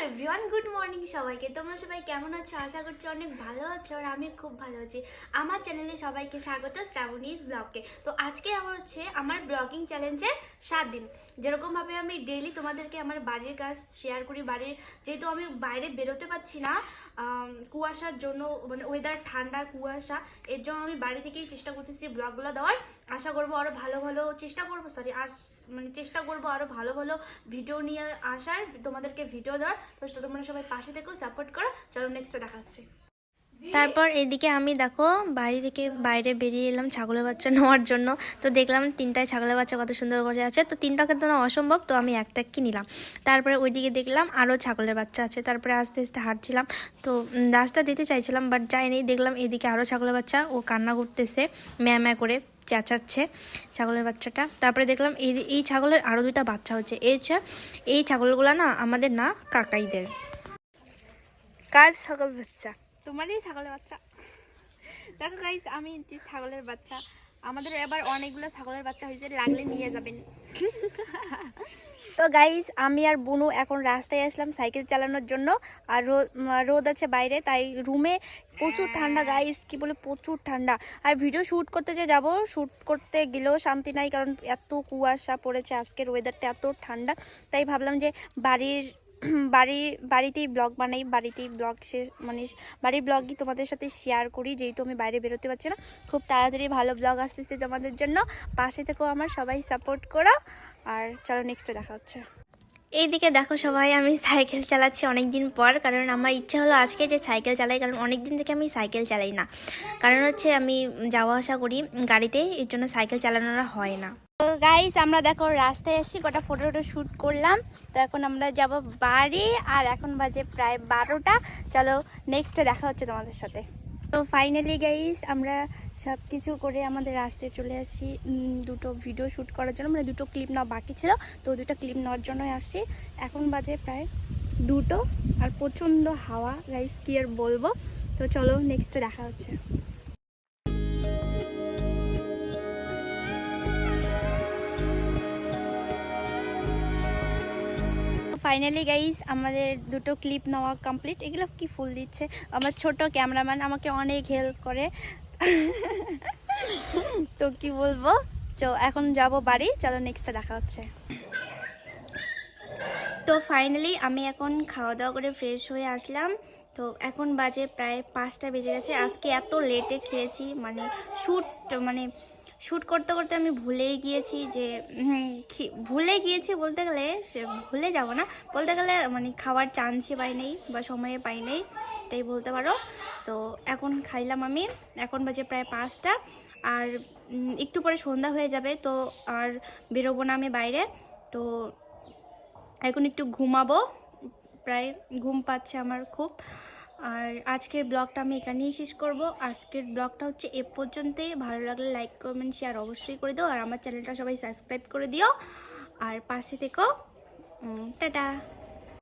Everyone, good morning সবাইকে। তোমরা সবাই কেমন আছো? আশা করছি অনেক ভালো আছো, আর আমি খুব ভালো আছি। আমার চ্যানেলে সবাইকে স্বাগত, শ্রাবণীজ ব্লগকে। তো আজকে আমার হচ্ছে আমার ব্লগিং চ্যালেঞ্জের 7 দিন। যেরকমভাবে আমি ডেইলি তোমাদেরকে আমার বাড়ির কাজ শেয়ার করি, যেহেতু আমি বাইরে বেরোতে পারছি না কুয়াশার জন্য, মানে ওয়েদার ঠান্ডা কুয়াশা, এর জন্য আমি বাড়ি থেকেই চেষ্টা করতেছি ব্লগগুলো দেওয়ার। আশা করবো আরও ভালো ভালো চেষ্টা করবো আরও ভালো ভালো ভিডিও নিয়ে আসার, তোমাদেরকে ভিডিও দেওয়ার। তো তোমরা সবাই পাশে থেকেও সাপোর্ট করো। চলো নেক্সটটা দেখা হচ্ছে। তারপর এদিকে আমি দেখো বাড়ি থেকে বাইরে বেরিয়ে এলাম ছাগলের বাচ্চা নেওয়ার জন্য। তো দেখলাম 3টায় ছাগলের বাচ্চা কত সুন্দর করে আছে। তো 3টা কিন্তু না অসম্ভব, তো আমি একটা কি নিলাম। তারপরে ওইদিকে দেখলাম আরও ছাগলের বাচ্চা আছে। তারপরে আস্তে আস্তে হাঁটছিলাম, তো রাস্তা দিতে চাইছিলাম বাট যাইনি। দেখলাম এদিকে আরও ছাগলের বাচ্চা, ও কান্না করতেছে, ম্যা করে চেঁচাচ্ছে ছাগলের বাচ্চাটা। তারপরে দেখলাম এই ছাগলের আরও 2টা বাচ্চা হচ্ছে। এই ছাগলগুলো না আমাদের না, কাকাইদের। কার ছাগল বাচ্চা? তোমারই ছাগলের বাচ্চা। দেখো গাইস, আমি ছাগলের বাচ্চা, আমাদের এবার অনেকগুলো ছাগলের বাচ্চা হয়েছে, লাগলে নিয়ে যাবেন। তো গাইস, আমি আর বুনু এখন রাস্তায় আসলাম সাইকেল চালানোর জন্য। আর রোদ আছে বাইরে, তাই রুমে প্রচুর ঠান্ডা গাইস, কি বলে প্রচুর ঠান্ডা। আর ভিডিও শ্যুট করতে শ্যুট করতে গেলেও শান্তি নাই, কারণ এত কুয়াশা পড়েছে, আজকের ওয়েদারটা এত ঠান্ডা। তাই ভাবলাম যে বাড়িতেই ব্লগ বানাই, বাড়ির ব্লগই তোমাদের সাথে শেয়ার করি, যেহেতু আমি বাইরে বেরোতে পারছি না। খুব তাড়াতাড়ি ভালো ব্লগ আসতেছে তোমাদের জন্য, পাশে থেকেও আমার সবাই সাপোর্ট করো। আর চলো নেক্সটে দেখা হচ্ছে। এইদিকে দেখো সবাই, আমি সাইকেল চালাচ্ছি অনেক দিন পর, কারণ আমার ইচ্ছা হলো আজকে যে সাইকেল চালাই, কারণ অনেক দিন থেকে আমি সাইকেল চালাই না। কারণ হচ্ছে আমি যাওয়া আসা করি গাড়িতে, এর জন্য সাইকেল চালানোটা হয় না। তো গাইস, আমরা দেখো রাস্তায় এসেছি, কটা ফটো শ্যুট করলাম। তো এখন আমরা যাব বাড়ি, আর এখন বাজে প্রায় 12টা। চলো নেক্সটে দেখা হচ্ছে তোমাদের সাথে। তো ফাইনালি গাইস, আমরা সব কিছু করে আমাদের রাস্তায় চলে আসি 2টো ভিডিও শ্যুট করার জন্য, মানে 2টো ক্লিপ নেওয়া বাকি ছিল, তো 2টা ক্লিপ নেওয়ার জন্যই আসছি। এখন বাজে প্রায় 2টো, আর প্রচণ্ড হাওয়া গাইস, কি আর বলবো। তো চলো নেক্সটে দেখা হচ্ছে। ফাইনালি গাইস, আমাদের 2টো ক্লিপ নেওয়া কমপ্লিট। এগুলো কি ফুল দিচ্ছে, আমার ছোট ক্যামেরাম্যান আমাকে অনেক হেল্প করে। তো কি বলবো, তো এখন যাব বাড়ি, চলো নেক্সটে দেখা হচ্ছে। তো ফাইনালি আমি এখন খাওয়া দাওয়া করে ফ্রেশ হয়ে আসলাম। তো এখন বাজে প্রায় 5টা বেজে গেছে। আজকে এত লেটে খেয়েছি, শ্যুট করতে করতে আমি ভুলেই গিয়েছি যে ভুলে গিয়েছি বলতে গেলে, সে ভুলে যাব না, বলতে গেলে মানে খাওয়ার চান্সই পাই নেই বা সময়ে পাই নেই, তাই বলতে পারো। তো এখন খাইলাম আমি, এখন বাজে প্রায় 5টা, আর একটু পরে সন্ধ্যা হয়ে যাবে, তো আর বেরোবো না আমি বাইরে। তো এখন একটু ঘুমাবো, প্রায় ঘুম পাচ্ছে আমার খুব। আর আজকের ব্লগটা আমি এখানেই শেষ করব। আজকের ব্লগটা হচ্ছে এ পর্যন্তই। ভালো লাগলে লাইক কমেন্ট শেয়ার অবশ্যই করে দিও, আর আমার চ্যানেলটা সবাই সাবস্ক্রাইব করে দিও, আর পাশে থেকো। টাটা।